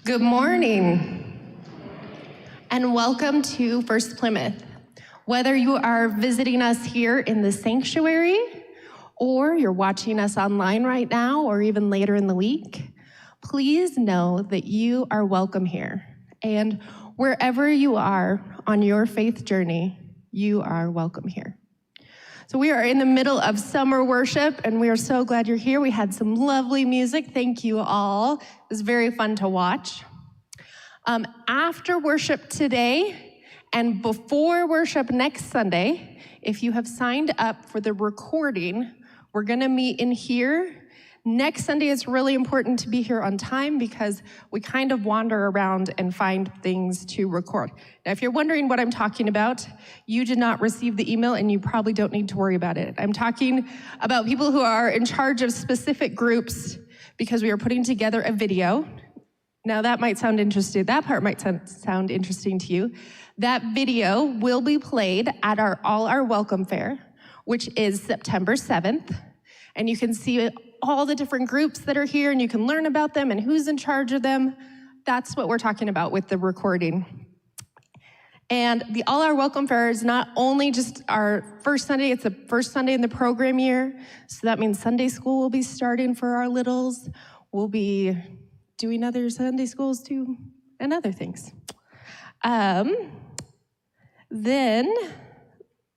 Good morning, and welcome to First Plymouth. Whether you are visiting us here in the sanctuary, or you're watching us online right now, or even later in the week, please know that you are welcome here. And wherever you are on your faith journey, you are welcome here. So we are in the middle of summer worship, and we are so glad you're here. We had some lovely music. Thank you all. It was very fun to watch. After worship today and before worship next Sunday, if you have signed up for the recording, we're going to meet in here. Next Sunday, it's really important to be here on time because we kind of wander around and find things to record. Now, if you're wondering what I'm talking about, you did not receive the email and you probably don't need to worry about it. I'm talking about people who are in charge of specific groups because we are putting together a video. Now, that might sound interesting. That part might sound interesting to you. That video will be played at our All Our Welcome Fair, which is September 7th. And you can see all the different groups that are here, and you can learn about them and who's in charge of them. That's what we're talking about with the recording. And the All Our Welcome Fair is not only just our first Sunday, it's the first Sunday in the program year. So that means Sunday school will be starting for our littles. We'll be doing other Sunday schools too and other things. Then,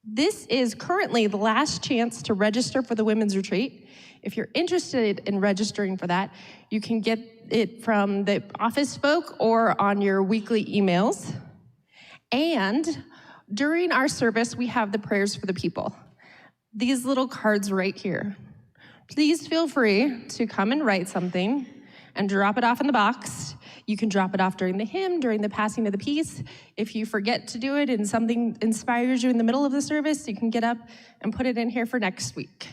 this is currently the last chance to register for the women's retreat. If you're interested in registering for that, you can get it from the office folk or on your weekly emails. And during our service, we have the prayers for the people. These little cards right here. Please feel free to come and write something and drop it off in the box. You can drop it off during the hymn, during the passing of the peace. If you forget to do it and something inspires you in the middle of the service, you can get up and put it in here for next week.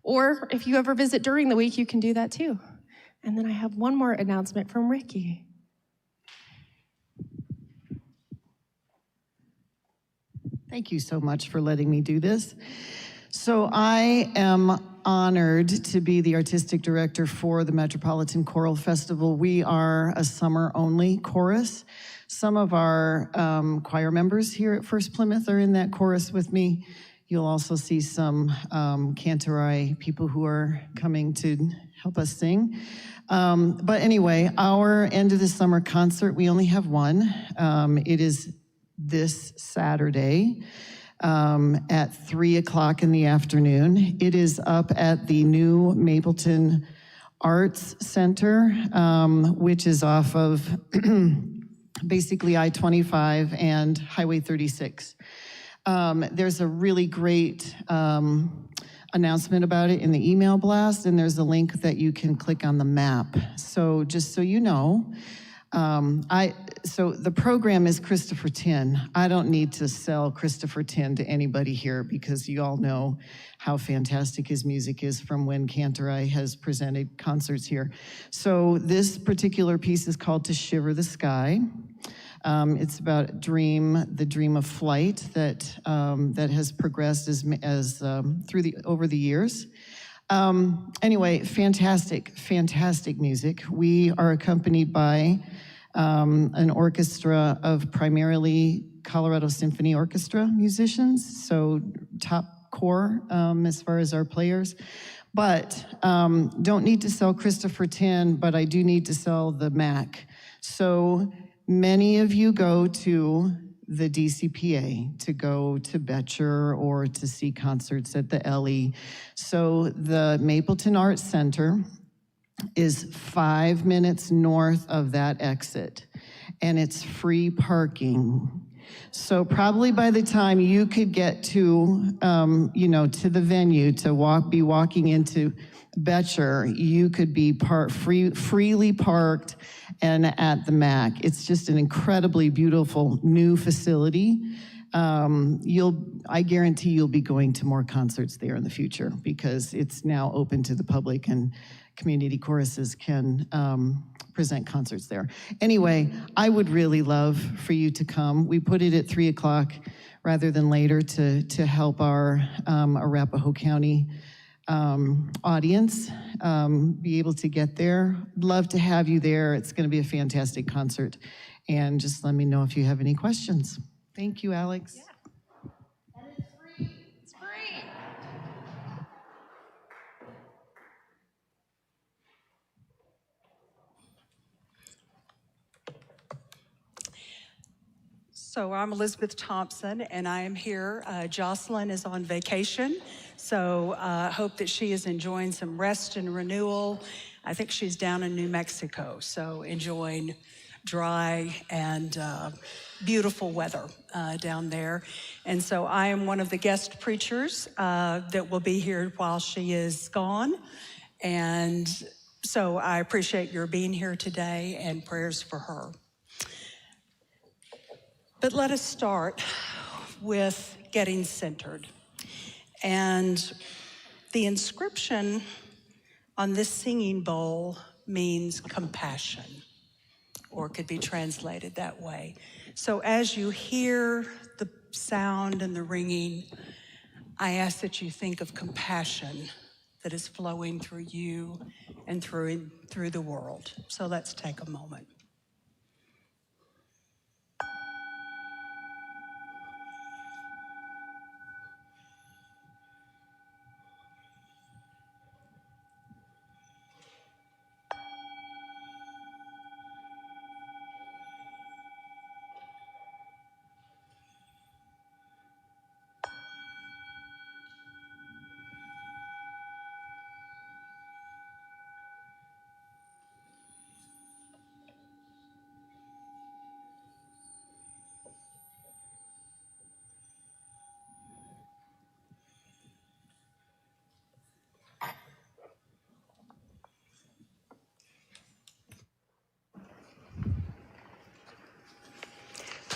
Or if you ever visit during the week, you can do that too. And then I have one more announcement from Ricky. Thank you so much for letting me do this. So I am honored to be the artistic director for the Metropolitan Choral Festival. We are a summer-only chorus. Some of our choir members here at First Plymouth are in that chorus with me. You'll also see some cantori people who are coming to help us sing. But anyway, our end of the summer concert, we only have one. It is this Saturday at 3 o'clock in the afternoon. It is up at the new Mapleton Arts Center, which is off of basically I-25 and Highway 36. There's a really great announcement about it in the email blast, and there's a link that you can click on the map. So just so you know, so the program is Christopher Tin. I don't need to sell Christopher Tin to anybody here because you all know how fantastic his music is from when Cantorai has presented concerts here. So this particular piece is called To Shiver the Sky. It's about the dream of flight that has progressed over the years. Anyway, fantastic music. We are accompanied by an orchestra of primarily Colorado Symphony Orchestra musicians, so top core as far as our players. But don't need to sell Christopher Tin, but I do need to sell the Mac. So many of you go to the DCPA to go to Betcher or to see concerts at the LE. So the Mapleton Arts Center is 5 minutes north of that exit, and it's free parking. So probably by the time you could get to, to the venue to be walking into Betcher, you could be freely parked and at the MAC. It's just an incredibly beautiful new facility. I guarantee you'll be going to more concerts there in the future because it's now open to the public and community choruses can present concerts there. Anyway, I would really love for you to come. We put it at 3 o'clock rather than later to help our Arapahoe County audience be able to get there. Love to have you there. It's going to be a fantastic concert. And just let me know if you have any questions. Thank you, Alex. Yeah. And it's free. It's free. So I'm Elizabeth Thompson, and I am here. Jocelyn is on vacation, so I hope that she is enjoying some rest and renewal. I think she's down in New Mexico, so enjoying dry and beautiful weather down there. And so I am one of the guest preachers that will be here while she is gone. And so I appreciate your being here today and prayers for her. But let us start with getting centered. And the inscription on this singing bowl means compassion, or could be translated that way. So as you hear the sound and the ringing, I ask that you think of compassion that is flowing through you and through the world. So let's take a moment.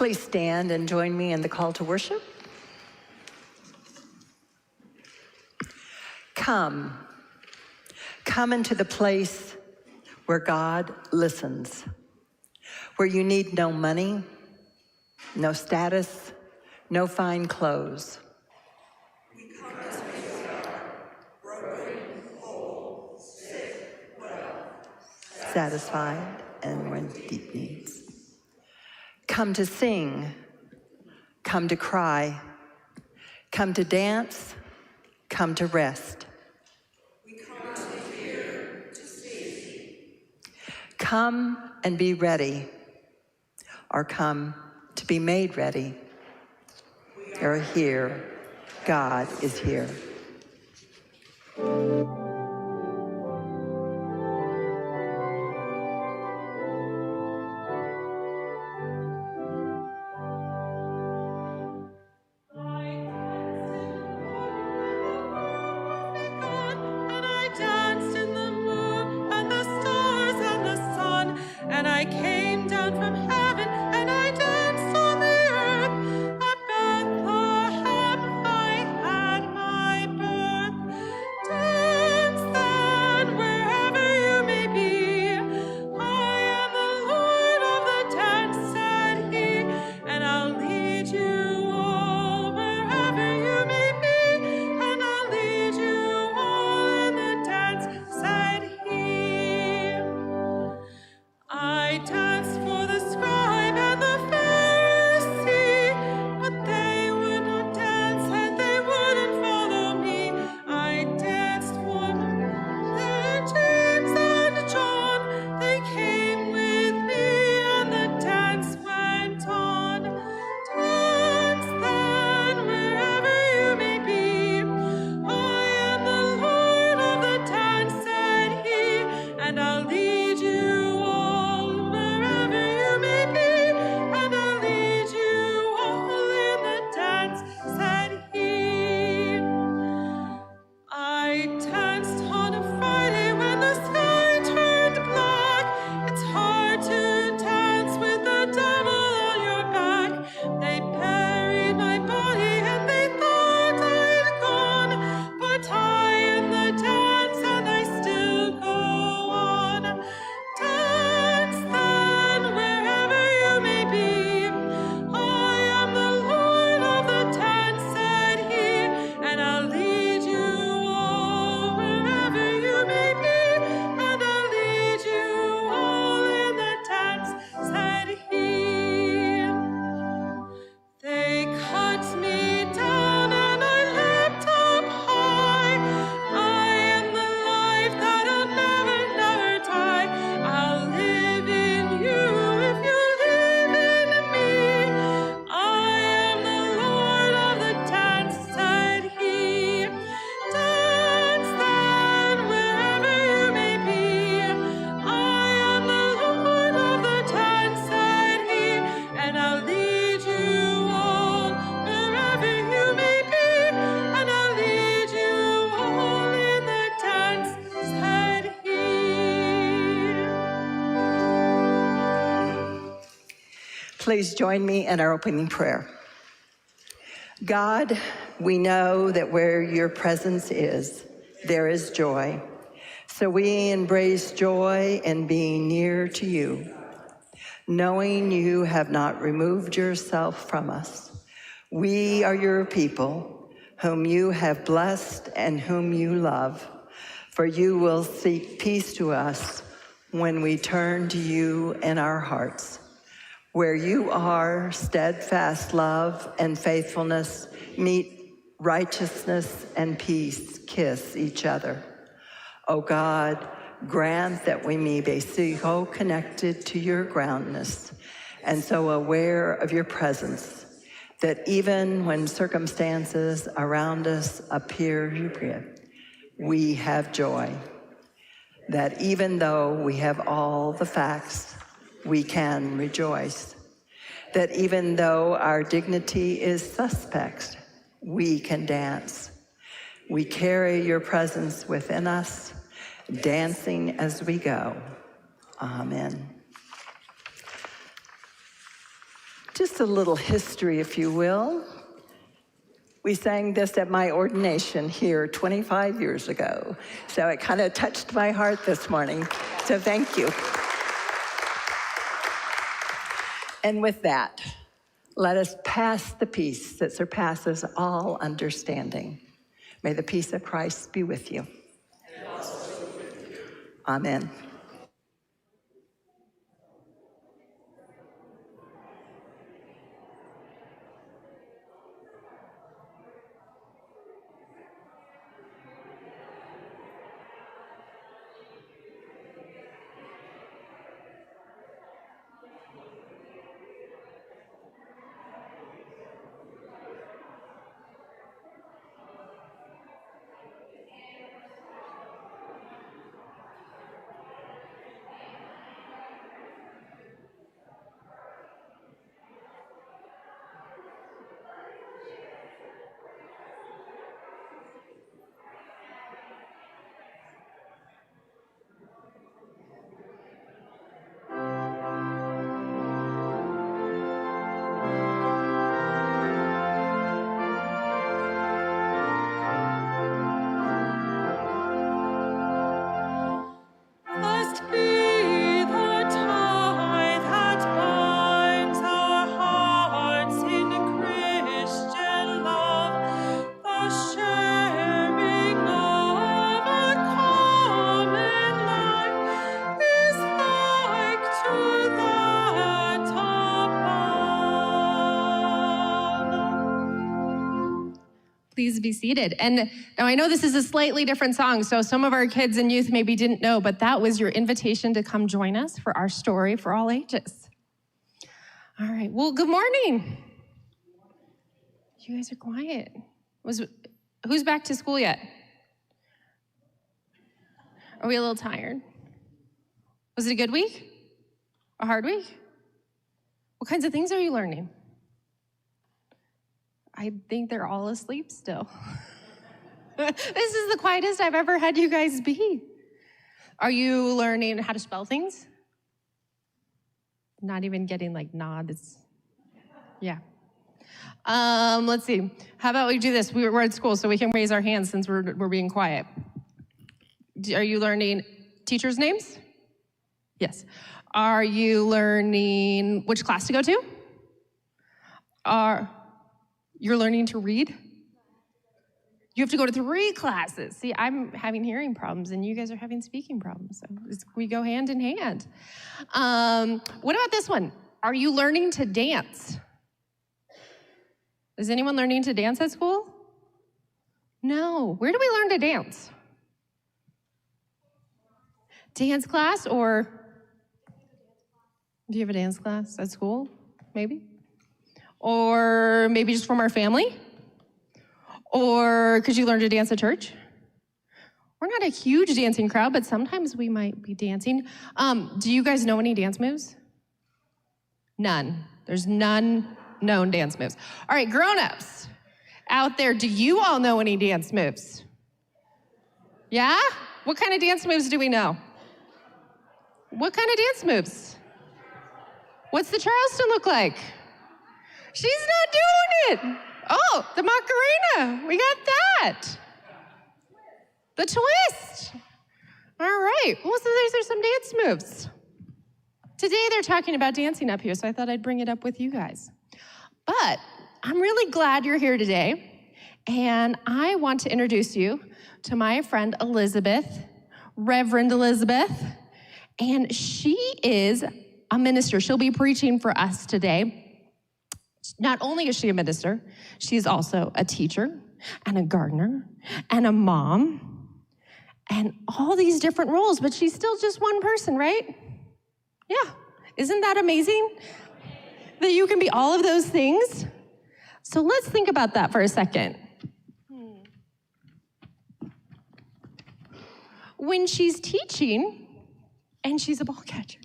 Please stand and join me in the call to worship. Come into the place where God listens, where you need no money, no status, no fine clothes. We come as we are, broken, whole, sick, well, satisfied and with deep needs. Come to sing, come to cry, come to dance, come to rest. We come to hear, to see. Come and be ready, or come to be made ready. You're here. God is here. Please join me in our opening prayer. God, we know that where your presence is, there is joy. So we embrace joy in being near to you, knowing you have not removed yourself from us. We are your people, whom you have blessed and whom you love, for you will speak peace to us when we turn to you in our hearts. Where you are, steadfast love and faithfulness meet righteousness and peace kiss each other. O God, grant that we may be so connected to your groundness and so aware of your presence that even when circumstances around us appear grim, we have joy. That even though we have all the facts, we can rejoice. That even though our dignity is suspect, we can dance. We carry your presence within us, dancing as we go. Amen. Just a little history, if you will. We sang this at my ordination here 25 years ago. So it kind of touched my heart this morning. So thank you. And with that, let us pass the peace that surpasses all understanding. May the peace of Christ be with you. Amen. Please be seated. And now I know this is a slightly different song, so some of our kids and youth maybe didn't know, but that was your invitation to come join us for our story for all ages. All right, well, good morning. You guys are quiet. Who's back to school yet? Are we a little tired? Was it a good week? A hard week? What kinds of things are you learning? I think they're all asleep still. This is the quietest I've ever had you guys be. Are you learning how to spell things? Not even getting like nods. Yeah. Let's see. How about we do this? We're at school, so we can raise our hands since we're being quiet. Are you learning teachers' names? Yes. Are you learning which class to go to? You're learning to read? You have to go to 3 classes. See, I'm having hearing problems, and you guys are having speaking problems. So we go hand in hand. What about this one? Are you learning to dance? Is anyone learning to dance at school? No. Where do we learn to dance? Dance class, or do you have a dance class at school? Maybe? Or maybe just from our family? Or could you learn to dance at church? We're not a huge dancing crowd, but sometimes we might be dancing. Do you guys know any dance moves? None. There's none known dance moves. All right, grown-ups out there, do you all know any dance moves? Yeah? What kind of dance moves do we know? What kind of dance moves? What's the Charleston look like? She's not doing it. Oh, the Macarena. We got that. The twist. All right. Well, so these are some dance moves. Today they're talking about dancing up here, so I thought I'd bring it up with you guys. But I'm really glad you're here today, and I want to introduce you to my friend Elizabeth, Reverend Elizabeth, and she is a minister. She'll be preaching for us today. Not only is she a minister, she's also a teacher and a gardener and a mom and all these different roles, but she's still just one person, right? Yeah. Isn't that amazing? That you can be all of those things? So let's think about that for a second. When she's teaching, and she's a ball catcher,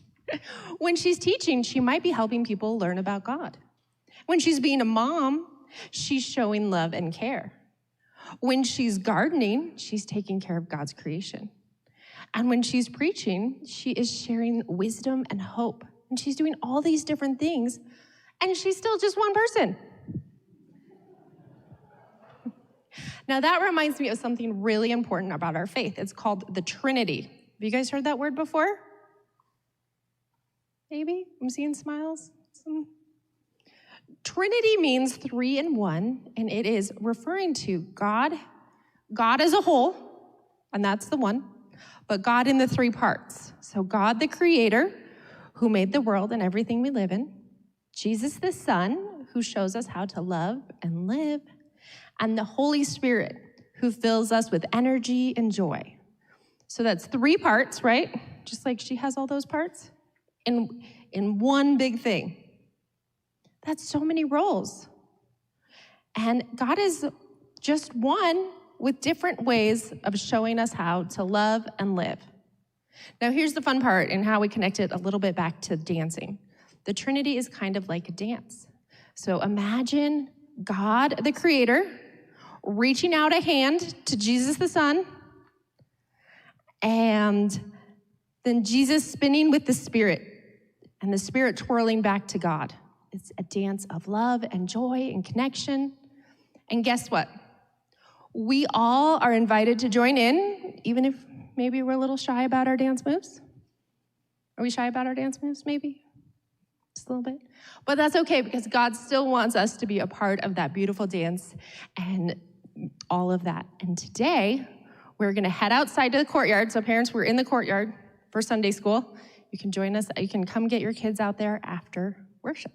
when she's teaching, she might be helping people learn about God. When she's being a mom, she's showing love and care. When she's gardening, she's taking care of God's creation. And when she's preaching, she is sharing wisdom and hope. And she's doing all these different things. And she's still just one person. Now that reminds me of something really important about our faith. It's called the Trinity. Have you guys heard that word before? Maybe? I'm seeing smiles. Trinity means 3 in 1, and it is referring to God as a whole, and that's the one, but God in the 3 parts. So God the Creator, who made the world and everything we live in, Jesus the Son, who shows us how to love and live, and the Holy Spirit, who fills us with energy and joy. So that's 3 parts, right? Just like she has all those parts in one big thing. That's so many roles. And God is just one with different ways of showing us how to love and live. Now here's the fun part and how we connect it a little bit back to dancing. The Trinity is kind of like a dance. So imagine God, the Creator, reaching out a hand to Jesus the Son, and then Jesus spinning with the Spirit, and the Spirit twirling back to God. It's a dance of love and joy and connection. And guess what? We all are invited to join in, even if maybe we're a little shy about our dance moves. Are we shy about our dance moves, maybe? Just a little bit. But that's okay, because God still wants us to be a part of that beautiful dance and all of that. And today, we're gonna head outside to the courtyard. So parents, we're in the courtyard for Sunday school. You can join us. You can come get your kids out there after worship.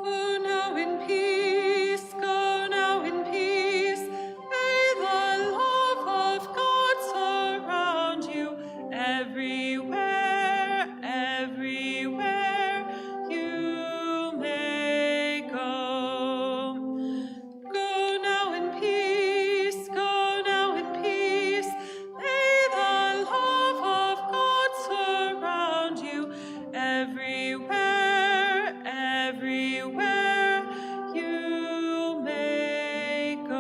Go now in peace, go now in peace. May the love of God surround you everywhere, everywhere you may go. Go now in peace, go now in peace. May the love of God surround you everywhere, everywhere you may go.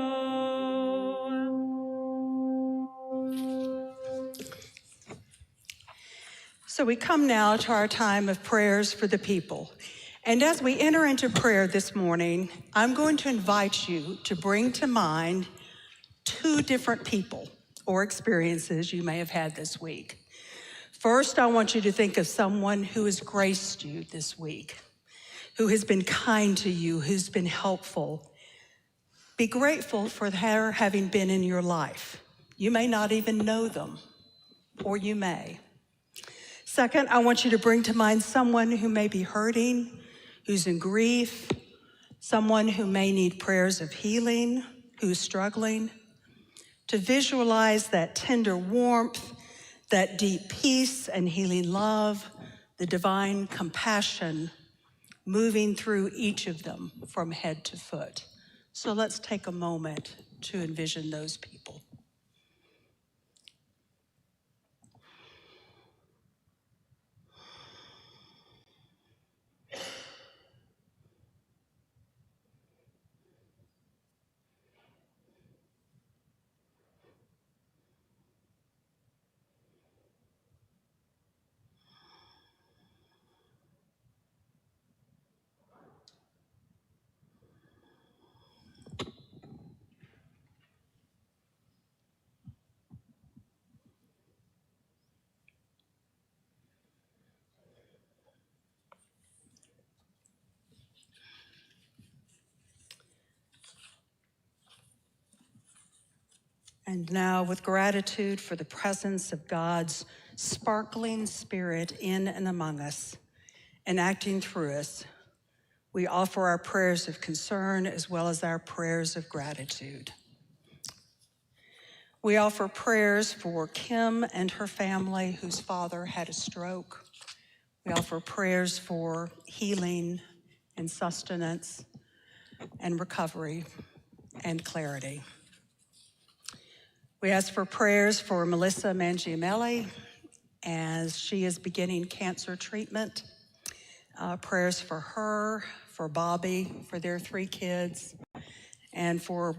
So we come now to our time of prayers for the people. And as we enter into prayer this morning, I'm going to invite you to bring to mind 2 different people or experiences you may have had this week. First, I want you to think of someone who has graced you this week, who has been kind to you, who's been helpful. Be grateful for her having been in your life. You may not even know them, or you may. Second, I want you to bring to mind someone who may be hurting, who's in grief, someone who may need prayers of healing, who's struggling. To visualize that tender warmth, that deep peace and healing love, the divine compassion moving through each of them from head to foot. So let's take a moment to envision those people. And now, with gratitude for the presence of God's sparkling Spirit in and among us and acting through us, we offer our prayers of concern as well as our prayers of gratitude. We offer prayers for Kim and her family whose father had a stroke. We offer prayers for healing and sustenance and recovery and clarity. We ask for prayers for Melissa Mangiamelli as she is beginning cancer treatment. Prayers for her, for Bobby, for their 3 kids, and for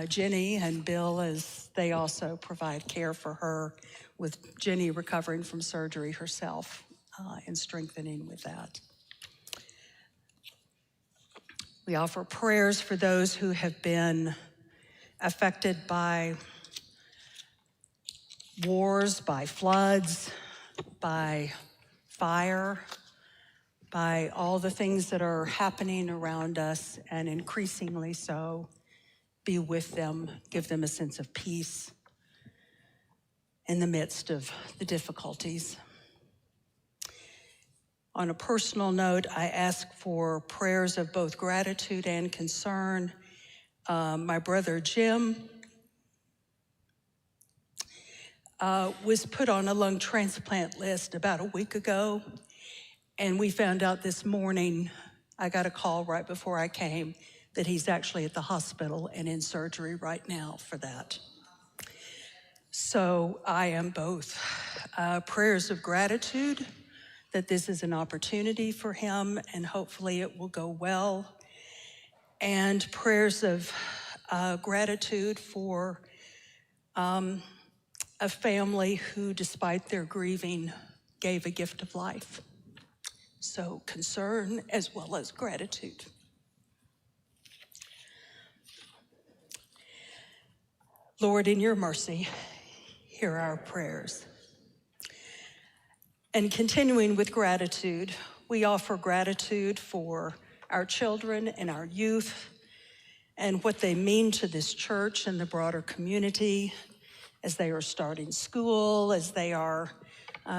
Jenny and Bill as they also provide care for her, with Jenny recovering from surgery herself and strengthening with that. We offer prayers for those who have been affected by wars, by floods, by fire, by all the things that are happening around us, and increasingly so. Be with them, give them a sense of peace in the midst of the difficulties. On a personal note, I ask for prayers of both gratitude and concern. My brother Jim was put on a lung transplant list about a week ago, and we found out this morning, I got a call right before I came, that he's actually at the hospital and in surgery right now for that. So I am both prayers of gratitude that this is an opportunity for him and hopefully it will go well, and prayers of gratitude for a family who, despite their grieving, gave a gift of life. So concern as well as gratitude. Lord, in your mercy, hear our prayers. And continuing with gratitude, we offer gratitude for our children and our youth and what they mean to this church and the broader community as they are starting school, as they are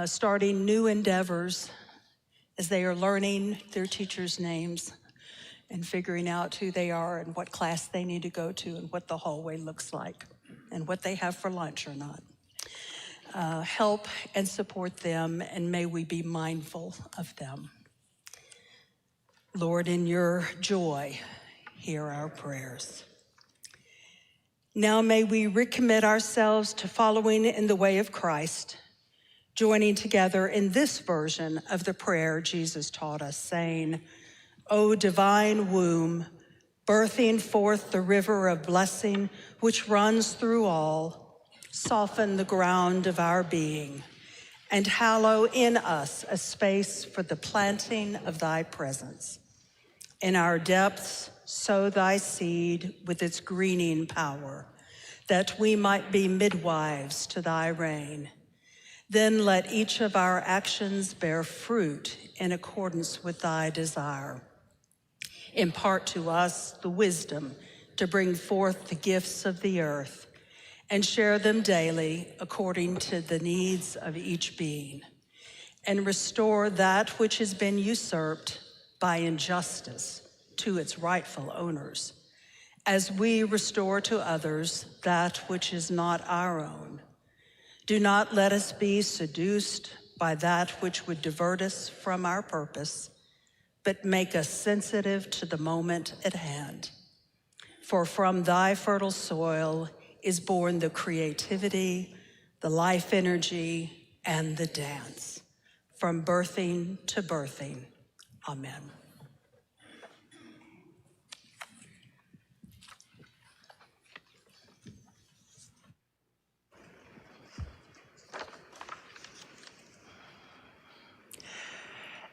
starting new endeavors, as they are learning their teachers' names and figuring out who they are and what class they need to go to and what the hallway looks like and what they have for lunch or not. Help and support them, and may we be mindful of them. Lord, in your joy, hear our prayers. Now may we recommit ourselves to following in the way of Christ, joining together in this version of the prayer Jesus taught us, saying, O divine womb, birthing forth the river of blessing which runs through all, soften the ground of our being, and hallow in us a space for the planting of thy presence. In our depths, sow thy seed with its greening power, that we might be midwives to thy reign. Then let each of our actions bear fruit in accordance with thy desire. Impart to us the wisdom to bring forth the gifts of the earth, and share them daily according to the needs of each being, and restore that which has been usurped by injustice to its rightful owners, as we restore to others that which is not our own. Do not let us be seduced by that which would divert us from our purpose, but make us sensitive to the moment at hand. For from thy fertile soil is born the creativity, the life energy, and the dance. From birthing to birthing, amen.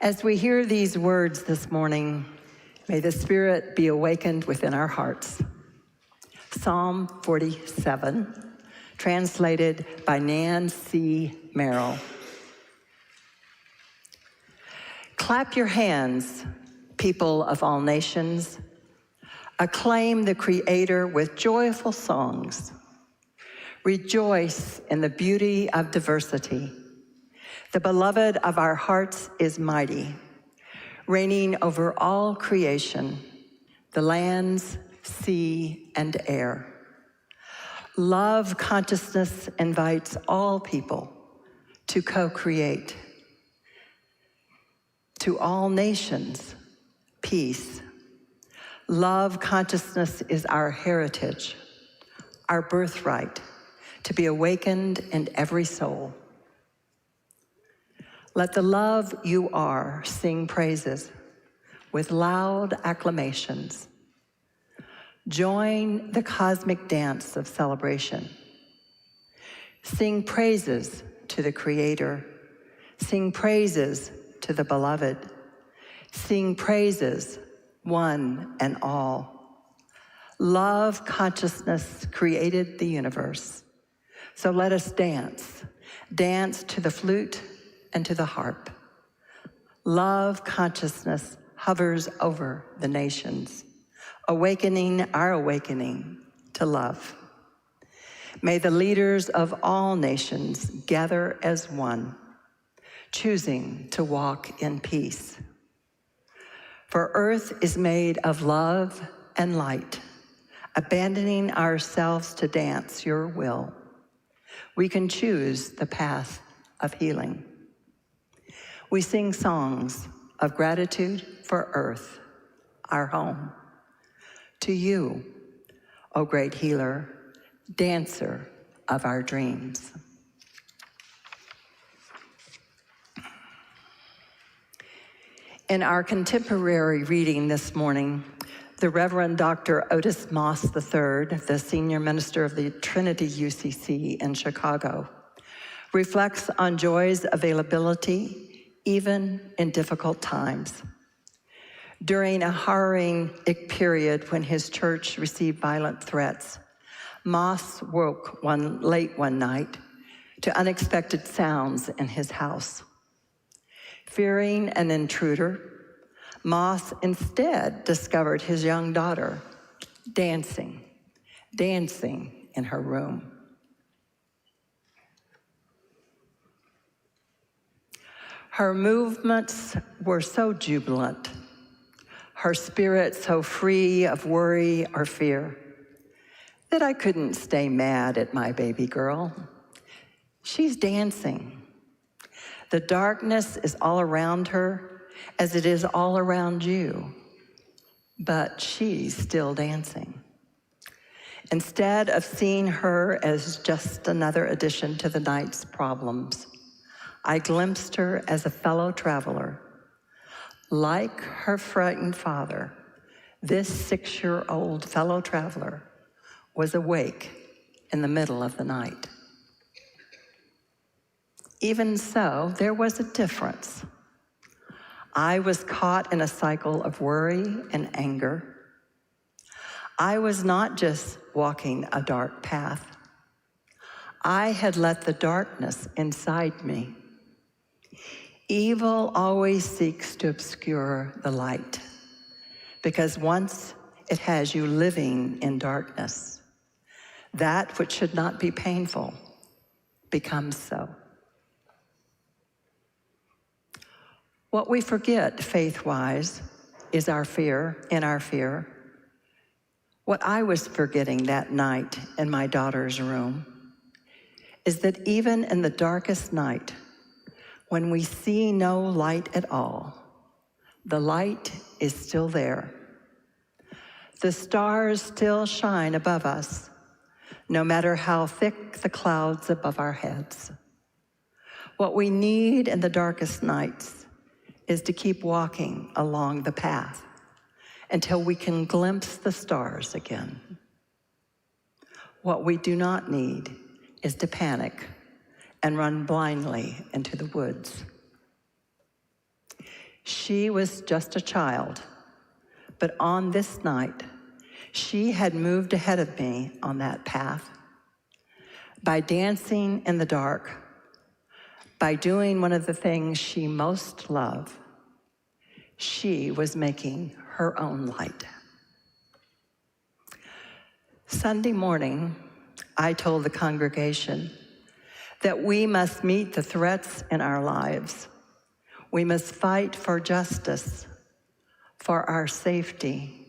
As we hear these words this morning, may the Spirit be awakened within our hearts. Psalm 47, translated by Nan C. Merrill. Clap your hands, people of all nations. Acclaim the Creator with joyful songs. Rejoice in the beauty of diversity. The beloved of our hearts is mighty, reigning over all creation, the lands, sea, and air. Love consciousness invites all people to co-create. To all nations, peace. Love consciousness is our heritage, our birthright, to be awakened in every soul. Let the love you are sing praises with loud acclamations. Join the cosmic dance of celebration. Sing praises to the Creator. Sing praises to the Beloved. Sing praises, one and all. Love consciousness created the universe. So let us dance. Dance to the flute and to the harp. Love consciousness hovers over the nations, awakening our awakening to love. May the leaders of all nations gather as one, choosing to walk in peace. For earth is made of love and light, abandoning ourselves to dance your will. We can choose the path of healing. We sing songs of gratitude for earth, our home. To you, O great healer, dancer of our dreams. In our contemporary reading this morning, the Reverend Dr. Otis Moss III, the senior minister of the Trinity UCC in Chicago, reflects on joy's availability even in difficult times. During a harrowing period when his church received violent threats, Moss woke late one night to unexpected sounds in his house. Fearing an intruder, Moss instead discovered his young daughter dancing in her room. Her movements were so jubilant, her spirit so free of worry or fear, that I couldn't stay mad at my baby girl. She's dancing. The darkness is all around her, as it is all around you, but she's still dancing. Instead of seeing her as just another addition to the night's problems, I glimpsed her as a fellow traveler. Like her frightened father, this 6-year-old fellow traveler was awake in the middle of the night. Even so, there was a difference. I was caught in a cycle of worry and anger. I was not just walking a dark path. I had let the darkness inside me. Evil always seeks to obscure the light, because once it has you living in darkness, that which should not be painful becomes so. What we forget, faith-wise, is our fear, in our fear. What I was forgetting that night in my daughter's room is that even in the darkest night, when we see no light at all, the light is still there. The stars still shine above us, no matter how thick the clouds above our heads. What we need in the darkest nights is to keep walking along the path until we can glimpse the stars again. What we do not need is to panic and run blindly into the woods. She was just a child, but on this night, she had moved ahead of me on that path. By dancing in the dark, by doing one of the things she most loved, she was making her own light. Sunday morning, I told the congregation that we must meet the threats in our lives. We must fight for justice, for our safety,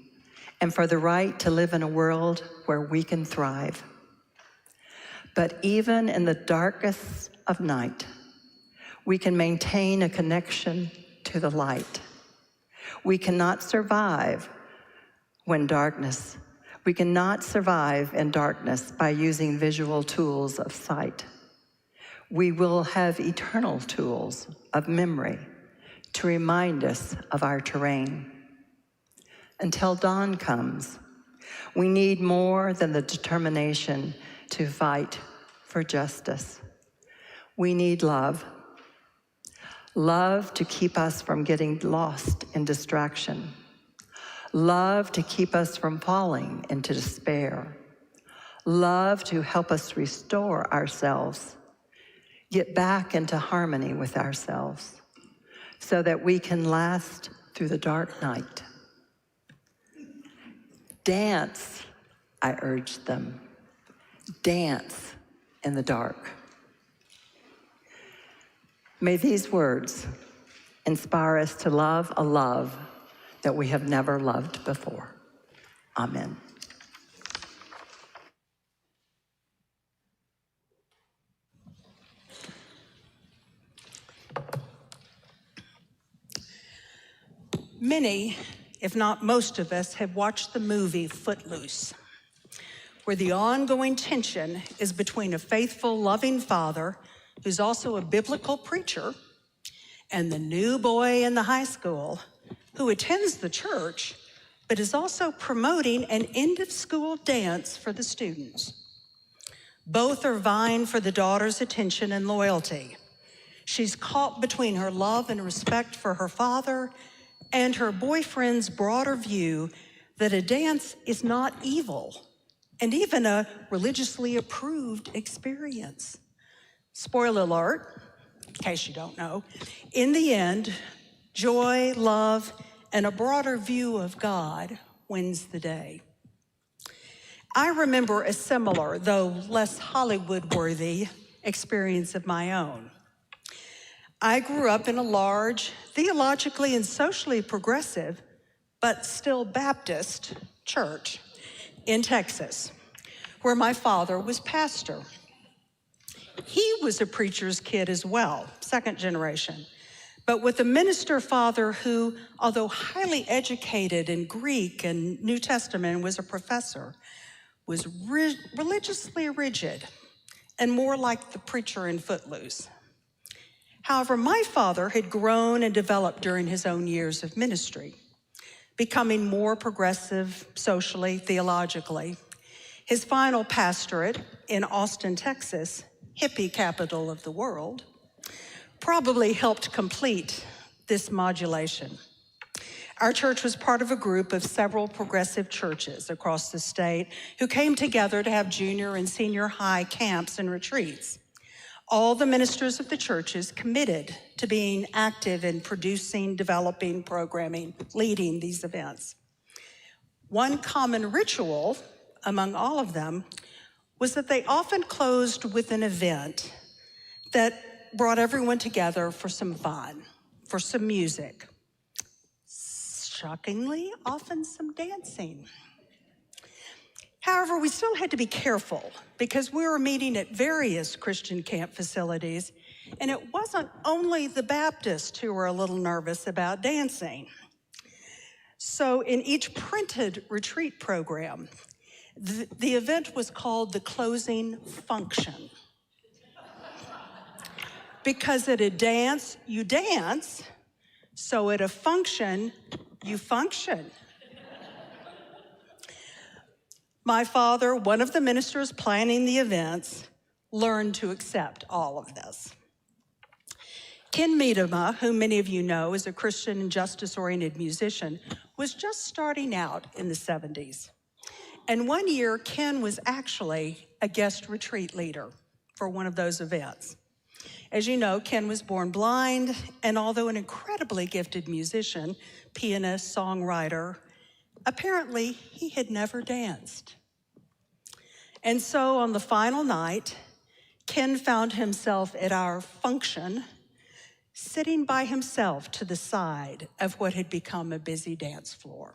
and for the right to live in a world where we can thrive. But even in the darkest of night, we can maintain a connection to the light. We cannot survive when darkness. We cannot survive in darkness by using visual tools of sight. We will have eternal tools of memory to remind us of our terrain. Until dawn comes, we need more than the determination to fight for justice. We need love. Love to keep us from getting lost in distraction. Love to keep us from falling into despair. Love to help us restore ourselves, get back into harmony with ourselves, so that we can last through the dark night. Dance, I urged them. Dance in the dark. May these words inspire us to love a love that we have never loved before. Amen. Many, if not most of us, have watched the movie Footloose, where the ongoing tension is between a faithful, loving father who's also a biblical preacher and the new boy in the high school who attends the church but is also promoting an end-of-school dance for the students. Both are vying for the daughter's attention and loyalty. She's caught between her love and respect for her father and her boyfriend's broader view that a dance is not evil and even a religiously approved experience. Spoiler alert, in case you don't know, in the end, joy, love, and a broader view of God wins the day. I remember a similar, though less Hollywood-worthy, experience of my own. I grew up in a large, theologically and socially progressive, but still Baptist church in Texas, where my father was pastor. He was a preacher's kid as well, second generation, but with a minister father who, although highly educated in Greek and New Testament, was a professor, was religiously rigid and more like the preacher in Footloose. However, my father had grown and developed during his own years of ministry, becoming more progressive socially, theologically. His final pastorate in Austin, Texas, hippie capital of the world, probably helped complete this modulation. Our church was part of a group of several progressive churches across the state who came together to have junior and senior high camps and retreats. All the ministers of the churches committed to being active in producing, developing, programming, leading these events. One common ritual among all of them was that they often closed with an event that brought everyone together for some fun, for some music. Shockingly, often some dancing. However, we still had to be careful because we were meeting at various Christian camp facilities, and it wasn't only the Baptists who were a little nervous about dancing. So in each printed retreat program, the event was called the closing function. Because at a dance, you dance, so at a function, you function. My father, one of the ministers planning the events, learned to accept all of this. Ken Miedema, who many of you know is a Christian and justice-oriented musician, was just starting out in the 70s. And one year, Ken was actually a guest retreat leader for one of those events. As you know, Ken was born blind, and although an incredibly gifted musician, pianist, songwriter, apparently he had never danced. And so on the final night, Ken found himself at our function, sitting by himself to the side of what had become a busy dance floor.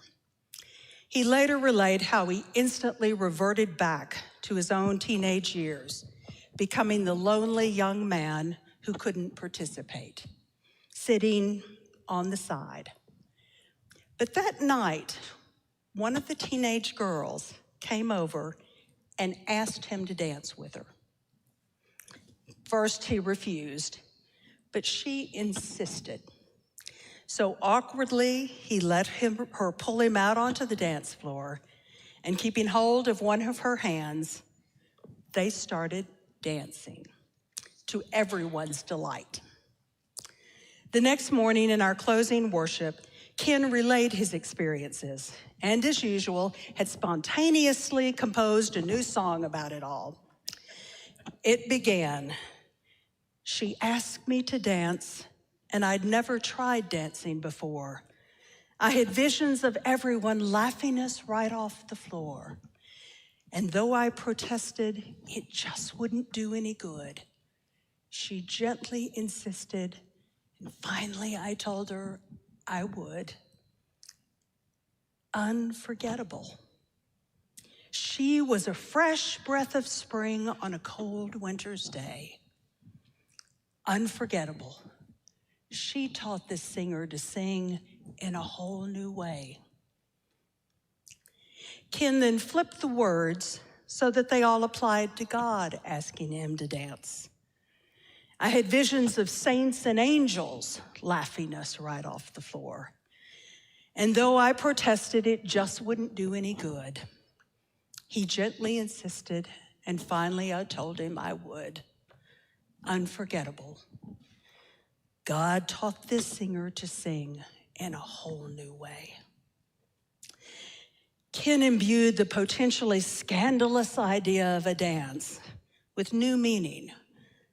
He later relayed how he instantly reverted back to his own teenage years, becoming the lonely young man who couldn't participate, sitting on the side. But that night, one of the teenage girls came over and asked him to dance with her. First, he refused, but she insisted. So awkwardly, he let her pull him out onto the dance floor, and keeping hold of one of her hands, they started dancing, to everyone's delight. The next morning in our closing worship, Ken relayed his experiences and, as usual, had spontaneously composed a new song about it all. It began, "She asked me to dance, and I'd never tried dancing before. I had visions of everyone laughing us right off the floor. And though I protested, it just wouldn't do any good. She gently insisted, and finally I told her I would." Unforgettable. She was a fresh breath of spring on a cold winter's day. Unforgettable. She taught this singer to sing in a whole new way. Ken then flipped the words so that they all applied to God asking him to dance. I had visions of saints and angels laughing us right off the floor. And though I protested, it just wouldn't do any good. He gently insisted, and finally I told him I would. Unforgettable. God taught this singer to sing in a whole new way. Ken imbued the potentially scandalous idea of a dance with new meaning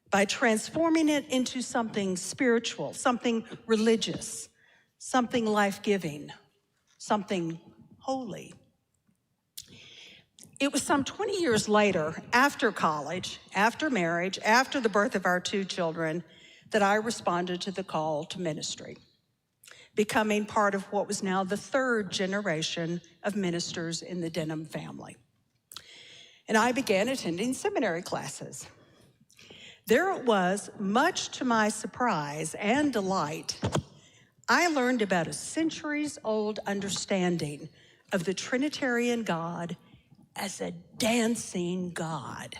by transforming it into something spiritual, something religious, something life-giving, something holy. It was some 20 years later, after college, after marriage, after the birth of our 2 children, that I responded to the call to ministry, becoming part of what was now the 3rd generation of ministers in the Denham family. And I began attending seminary classes. There it was, much to my surprise and delight, I learned about a centuries-old understanding of the Trinitarian God as a dancing God.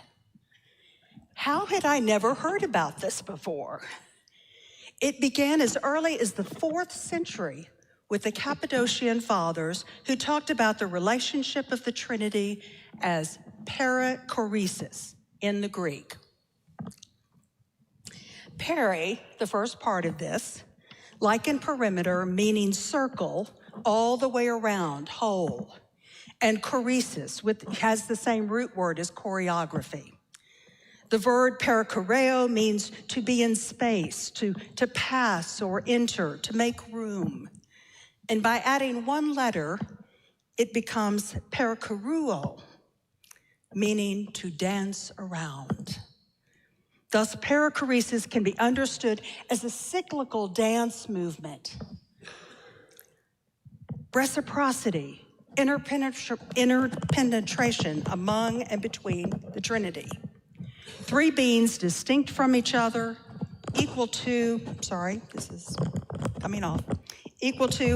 How had I never heard about this before? It began as early as the 4th century with the Cappadocian fathers who talked about the relationship of the Trinity as perichoresis in the Greek. Peri, the first part of this, like in perimeter, meaning circle, all the way around, whole. And choresis, which has the same root word as choreography. The verb perichoreo means to be in space, to pass or enter, to make room. And by adding one letter, it becomes perichoruo, meaning to dance around. Thus, perichoresis can be understood as a cyclical dance movement. Reciprocity, interpenetration among and between the Trinity. 3 beings distinct from each other, equal to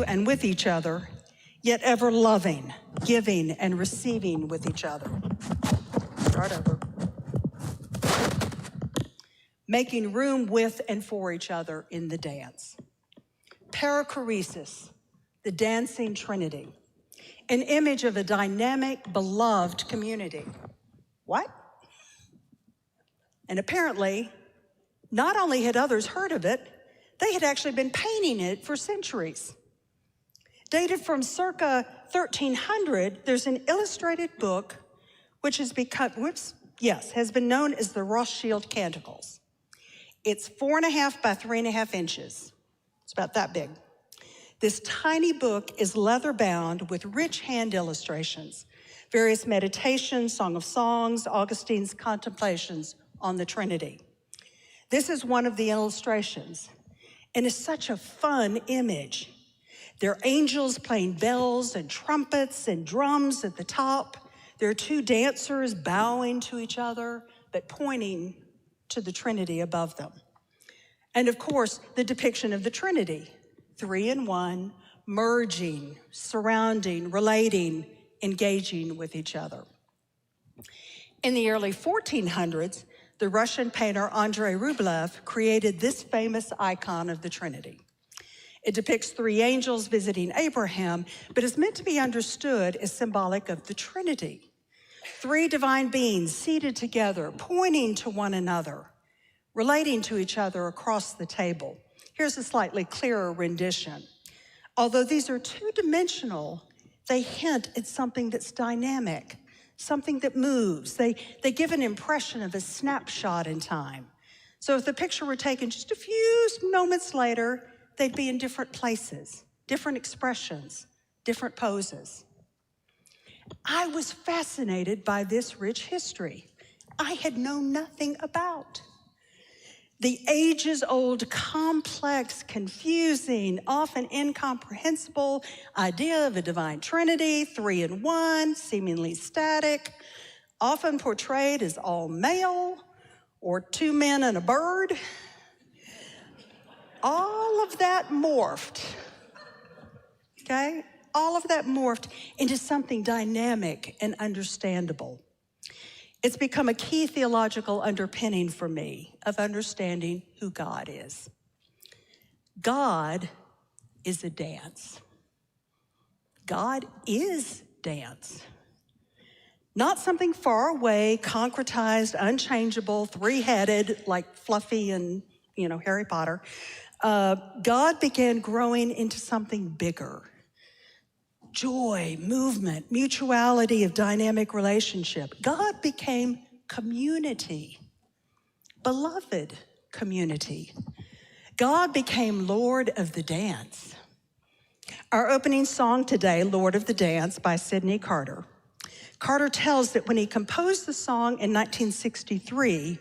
and with each other, yet ever loving, giving and receiving with each other. Start over. Making room with and for each other in the dance. Perichoresis, the dancing Trinity, an image of a dynamic, beloved community. What? And apparently, not only had others heard of it, they had actually been painting it for centuries. Dated from circa 1300, there's an illustrated book which has been known as the Rothschild Canticles. It's 4.5 by 3.5 inches. It's about that big. This tiny book is leather bound with rich hand illustrations, various meditations, Song of Songs, Augustine's contemplations on the Trinity. This is one of the illustrations, and it's such a fun image. There are angels playing bells and trumpets and drums at the top. There are 2 dancers bowing to each other, but pointing to the Trinity above them. And of course, the depiction of the Trinity, 3 in 1, merging, surrounding, relating, engaging with each other. In the early 1400s, the Russian painter Andrei Rublev created this famous icon of the Trinity. It depicts 3 angels visiting Abraham, but is meant to be understood as symbolic of the Trinity, Three divine beings seated together, pointing to one another, relating to each other across the table. Here's a slightly clearer rendition. Although these are two-dimensional, they hint at something that's dynamic, something that moves. They give an impression of a snapshot in time. So if the picture were taken just a few moments later, they'd be in different places, different expressions, different poses. I was fascinated by this rich history I had known nothing about. The ages-old, complex, confusing, often incomprehensible idea of a divine trinity, three in one, seemingly static, often portrayed as all male or two men and a bird. All of that morphed, okay? All of that morphed into something dynamic and understandable. It's become a key theological underpinning for me of understanding who God is. God is a dance. God is dance. Not something far away, concretized, unchangeable, three-headed, like Fluffy and, Harry Potter. God began growing into something bigger. Joy, movement, mutuality of dynamic relationship. God became community, beloved community. God became Lord of the dance. Our opening song today, Lord of the Dance by Sidney Carter. Carter tells that when he composed the song in 1963,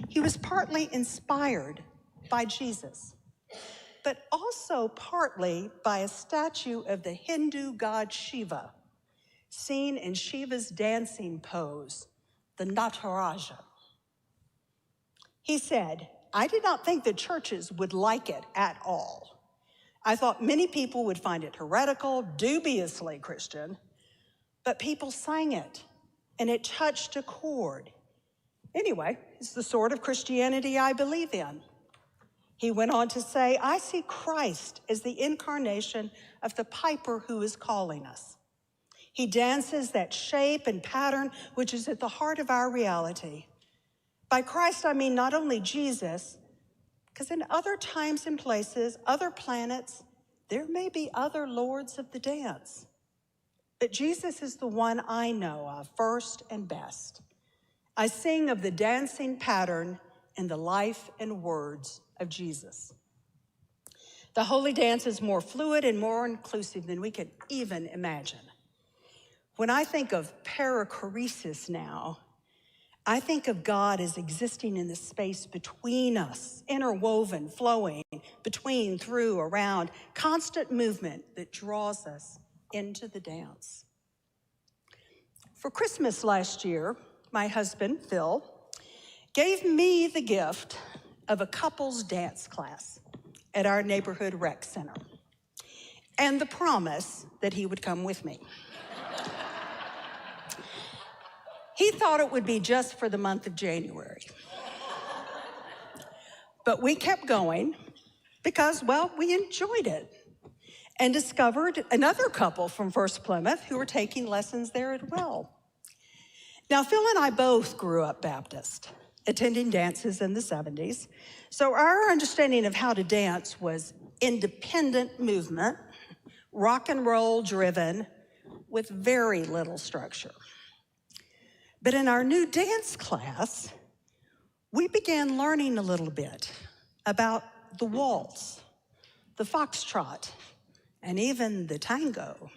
he was partly inspired by Jesus, but also partly by a statue of the Hindu god Shiva, seen in Shiva's dancing pose, the Nataraja. He said, I did not think the churches would like it at all. I thought many people would find it heretical, dubiously Christian, but people sang it, and it touched a chord. Anyway, it's the sort of Christianity I believe in. He went on to say, I see Christ as the incarnation of the piper who is calling us. He dances that shape and pattern which is at the heart of our reality. By Christ, I mean not only Jesus, because in other times and places, other planets, there may be other lords of the dance. But Jesus is the one I know of first and best. I sing of the dancing pattern in the life and words of Jesus. The holy dance is more fluid and more inclusive than we could even imagine. When I think of perichoresis now, I think of God as existing in the space between us, interwoven, flowing, between, through, around, constant movement that draws us into the dance. For Christmas last year, my husband, Phil, gave me the gift of a couples dance class at our neighborhood rec center, and the promise that he would come with me. He thought it would be just for the month of January. But we kept going because, well, we enjoyed it and discovered another couple from First Plymouth who were taking lessons there as well. Now, Phil and I both grew up Baptist, attending dances in the 70s. So our understanding of how to dance was independent movement, rock and roll driven, with very little structure. But in our new dance class, we began learning a little bit about the waltz, the foxtrot, and even the tango.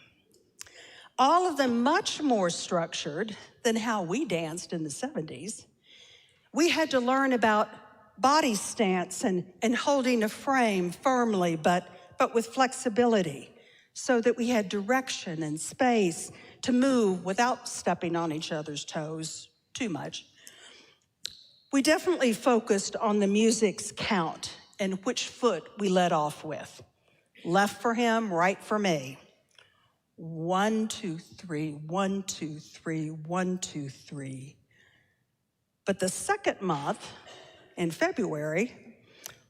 All of them much more structured than how we danced in the 70s. We had to learn about body stance and holding a frame firmly, but with flexibility, so that we had direction and space to move without stepping on each other's toes too much. We definitely focused on the music's count and which foot we led off with. Left for him, right for me. 1, 2, 3, 1, 2, 3, 1, 2, 3. But the second month, in February,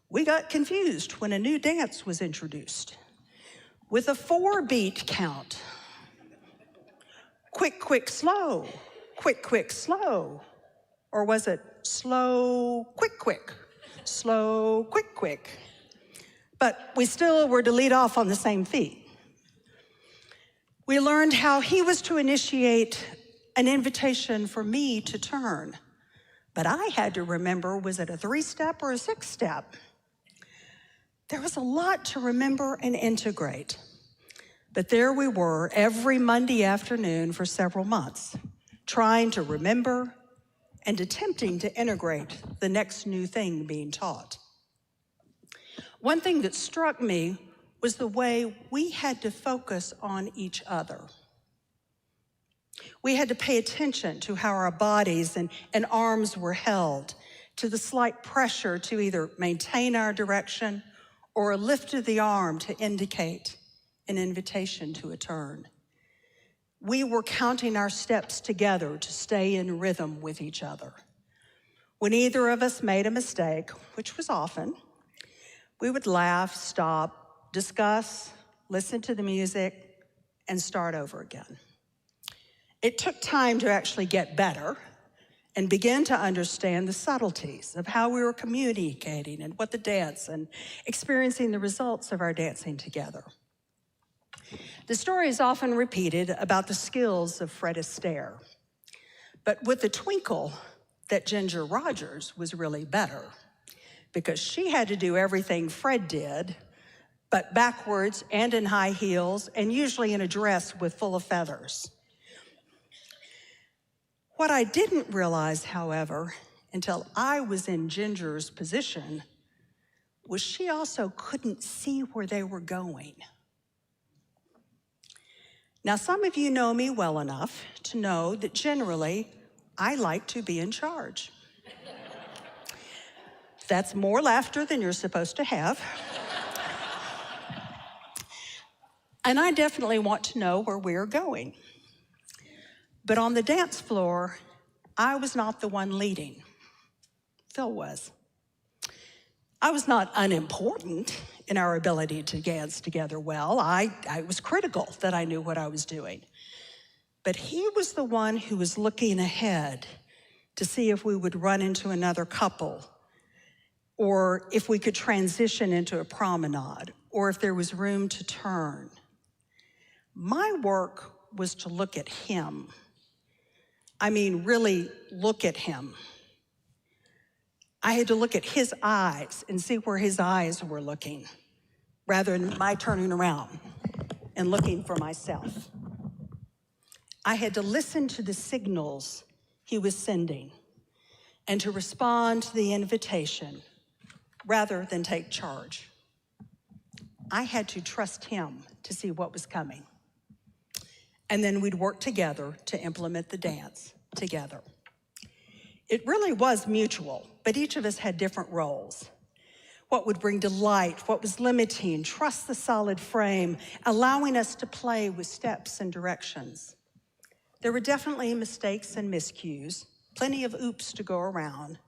we got confused when a new dance was introduced with a 4-beat count. Quick, quick, slow. quick, quick, slow? Or was it slow, quick, quick, slow, quick, quick? But we still were to lead off on the same feet. We learned how he was to initiate an invitation for me to turn. But I had to remember, was it a 3-step or a 6-step? There was a lot to remember and integrate. But there we were every Monday afternoon for several months, trying to remember and attempting to integrate the next new thing being taught. One thing that struck me was the way we had to focus on each other. We had to pay attention to how our bodies and arms were held, to the slight pressure to either maintain our direction or a lift of the arm to indicate an invitation to a turn. We were counting our steps together to stay in rhythm with each other. When either of us made a mistake, which was often, we would laugh, stop, discuss, listen to the music, and start over again. It took time to actually get better and begin to understand the subtleties of how we were communicating and what the dance and experiencing the results of our dancing together. The story is often repeated about the skills of Fred Astaire, but with the twinkle that Ginger Rogers was really better, because she had to do everything Fred did, but backwards and in high heels, and usually in a dress with full of feathers. What I didn't realize, however, until I was in Ginger's position, was she also couldn't see where they were going. Now, some of you know me well enough to know that generally, I like to be in charge. That's more laughter than you're supposed to have. And I definitely want to know where we're going. But on the dance floor, I was not the one leading. Phil was. I was not unimportant in our ability to dance together well. I was critical that I knew what I was doing. But he was the one who was looking ahead to see if we would run into another couple, or if we could transition into a promenade, or if there was room to turn. My work was to look at him. I mean, really look at him. I had to look at his eyes and see where his eyes were looking, rather than my turning around and looking for myself. I had to listen to the signals he was sending and to respond to the invitation rather than take charge. I had to trust him to see what was coming. And then we'd work together to implement the dance together. It really was mutual, but each of us had different roles. What would bring delight, what was limiting, trust the solid frame, allowing us to play with steps and directions. There were definitely mistakes and miscues, plenty of oops to go around.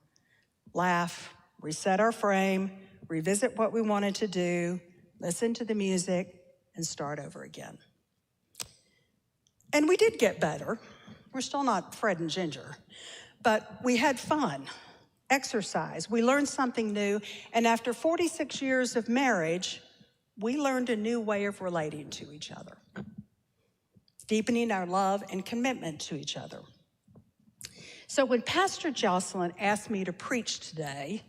Laugh, reset our frame, revisit what we wanted to do, listen to the music, and start over again. And we did get better. We're still not Fred and Ginger, but we had fun, exercise. We learned something new, and after 46 years of marriage, we learned a new way of relating to each other, deepening our love and commitment to each other. So when Pastor Jocelyn asked me to preach today,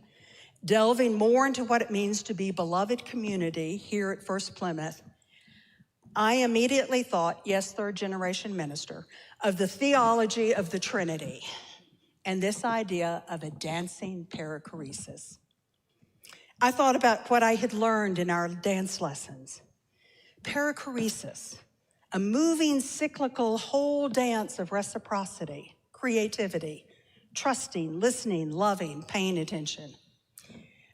delving more into what it means to be beloved community here at First Plymouth, I immediately thought, yes, third-generation minister, of the theology of the Trinity and this idea of a dancing perichoresis. I thought about what I had learned in our dance lessons. Perichoresis, a moving, cyclical, whole dance of reciprocity, creativity, trusting, listening, loving, paying attention.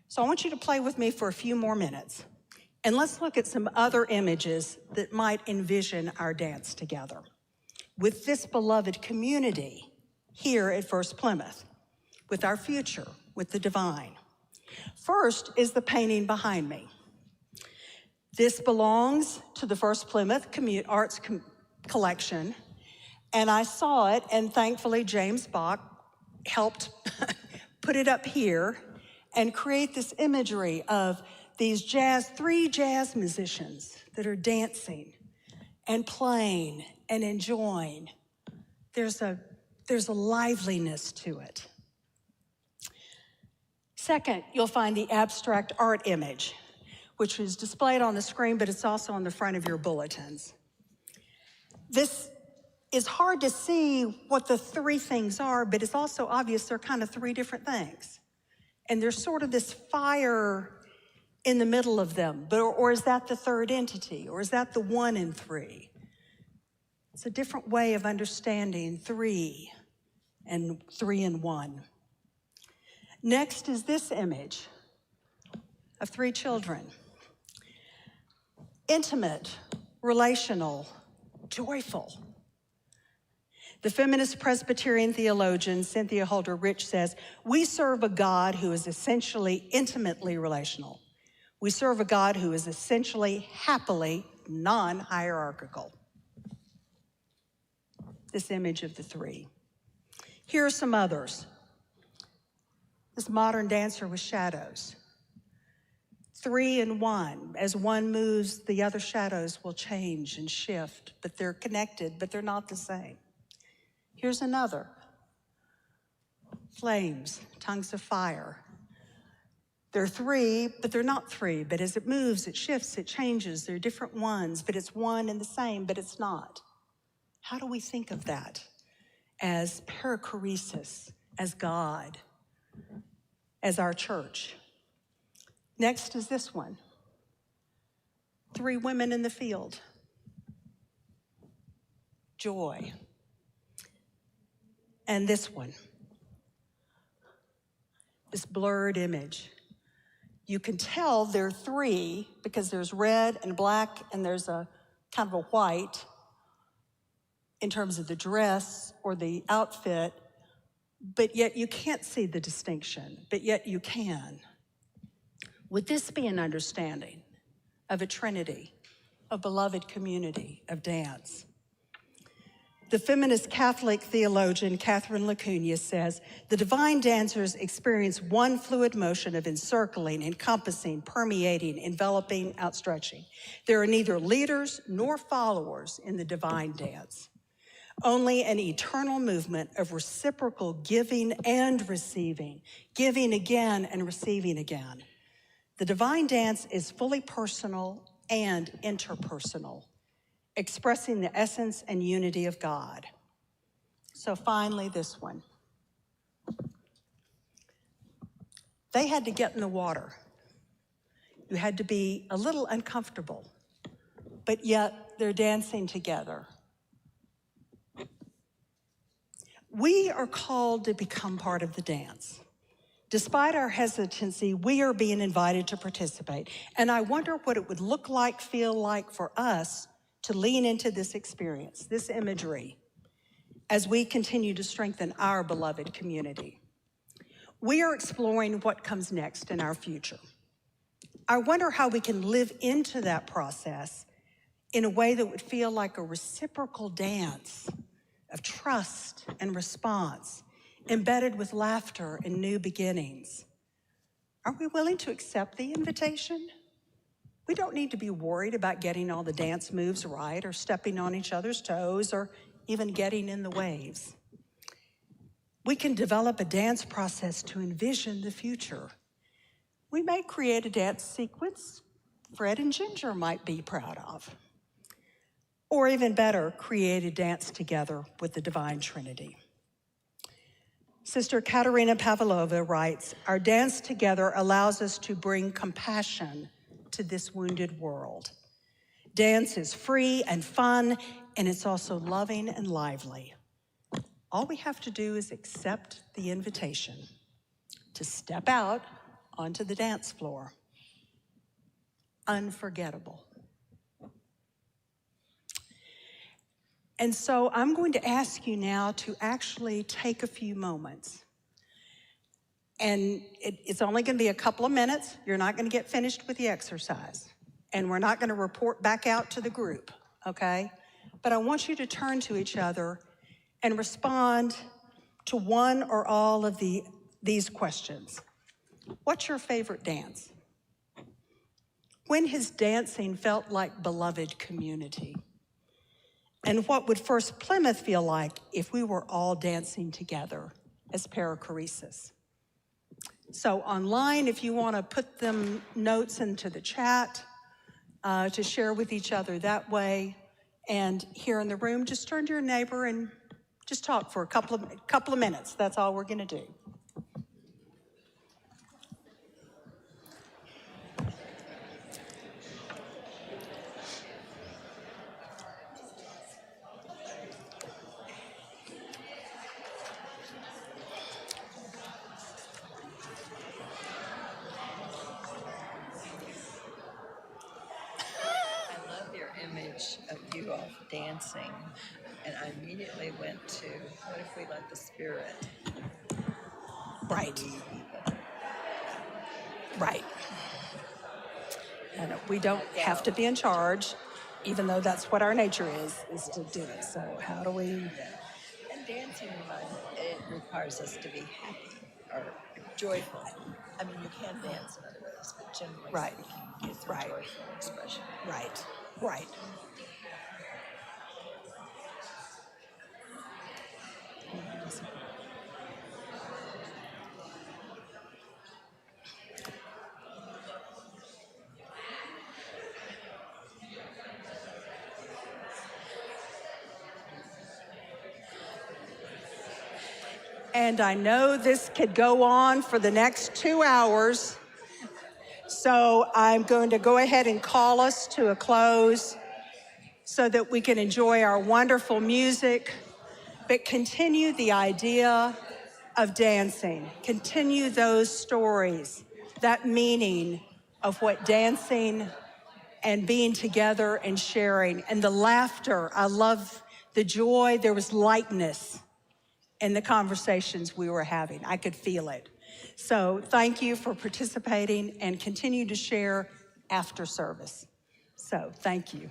So I want you to play with me for a few more minutes. And let's look at some other images that might envision our dance together with this beloved community here at First Plymouth, with our future, with the divine. First is the painting behind me. This belongs to the First Plymouth Arts Collection, And I saw it, and thankfully James Bach helped put it up here and create this imagery of these three jazz musicians that are dancing and playing and enjoying. There's a liveliness to it. Second, you'll find the abstract art image, which is displayed on the screen, but it's also on the front of your bulletins. This is hard to see what the three things are, but it's also obvious they're kind of three different things. And there's sort of this fire in the middle of them, or is that the third entity, or is that the one in three? It's a different way of understanding three and one. Next is this image of three children. Intimate, relational, joyful. The feminist Presbyterian theologian Cynthia Holder Rich says, we serve a God who is essentially intimately relational. We serve a God who is essentially happily non-hierarchical. This image of the three. Here are some others. This modern dancer with shadows. 3 and 1. As one moves, the other shadows will change and shift, but they're connected, but they're not the same. Here's another. Flames, tongues of fire. They're 3, but they're not 3. But as it moves, it shifts, it changes. They're different ones, but it's one and the same, but it's not. How do we think of that? As perichoresis, as God, as our church. Next is this one. 3 women in the field. Joy. And this one. This blurred image. You can tell they're 3 because there's red and black and there's a kind of a white in terms of the dress or the outfit, but yet you can't see the distinction, but yet you can. Would this be an understanding of a trinity, a beloved community of dance? The feminist Catholic theologian Catherine Lacuna says, the divine dancers experience one fluid motion of encircling, encompassing, permeating, enveloping, outstretching. There are neither leaders nor followers in the divine dance. Only an eternal movement of reciprocal giving and receiving, giving again and receiving again. The divine dance is fully personal and interpersonal, expressing the essence and unity of God. So finally, this one. They had to get in the water. You had to be a little uncomfortable, but yet they're dancing together. We are called to become part of the dance. Despite our hesitancy, we are being invited to participate. And I wonder what it would look like, feel like for us to lean into this experience, this imagery, as we continue to strengthen our beloved community. We are exploring what comes next in our future. I wonder how we can live into that process in a way that would feel like a reciprocal dance of trust and response, embedded with laughter and new beginnings. Are we willing to accept the invitation? We don't need to be worried about getting all the dance moves right or stepping on each other's toes or even getting in the waves. We can develop a dance process to envision the future. We may create a dance sequence Fred and Ginger might be proud of. Or even better, create a dance together with the Divine Trinity. Sister Katerina Pavlova writes, our dance together allows us to bring compassion to this wounded world. Dance is free and fun, and it's also loving and lively. All we have to do is accept the invitation to step out onto the dance floor. Unforgettable. And so I'm going to ask you now to actually take a few moments. And it's only going to be a couple of minutes. You're not going to get finished with the exercise. And we're not going to report back out to the group, okay? But I want you to turn to each other and respond to one or all of these questions. What's your favorite dance? When has dancing felt like beloved community? And what would First Plymouth feel like if we were all dancing together as perichoresis? So online, if you want to put them notes into the chat to share with each other that way, and here in the room, just turn to your neighbor and just talk for a couple of minutes. That's all we're going to do. I love your image of you all dancing, and I immediately went to, what if we let the spirit Right. lead people? Right. And we don't have to be in charge, even though that's what our nature is to do it. So how do we? Yeah. And dancing, it requires us to be happy or joyful. I mean, you can dance in other ways, but generally Right. speaking, it's a Right. joyful expression. Right. Right. And I know this could go on for the next 2 hours, so I'm going to go ahead and call us to a close so that we can enjoy our wonderful music, but continue the idea of dancing, continue those stories, that meaning of what dancing and being together and sharing, and the laughter. I love the joy. There was lightness in the conversations we were having. I could feel it. So thank you for participating, and continue to share after service. So thank you.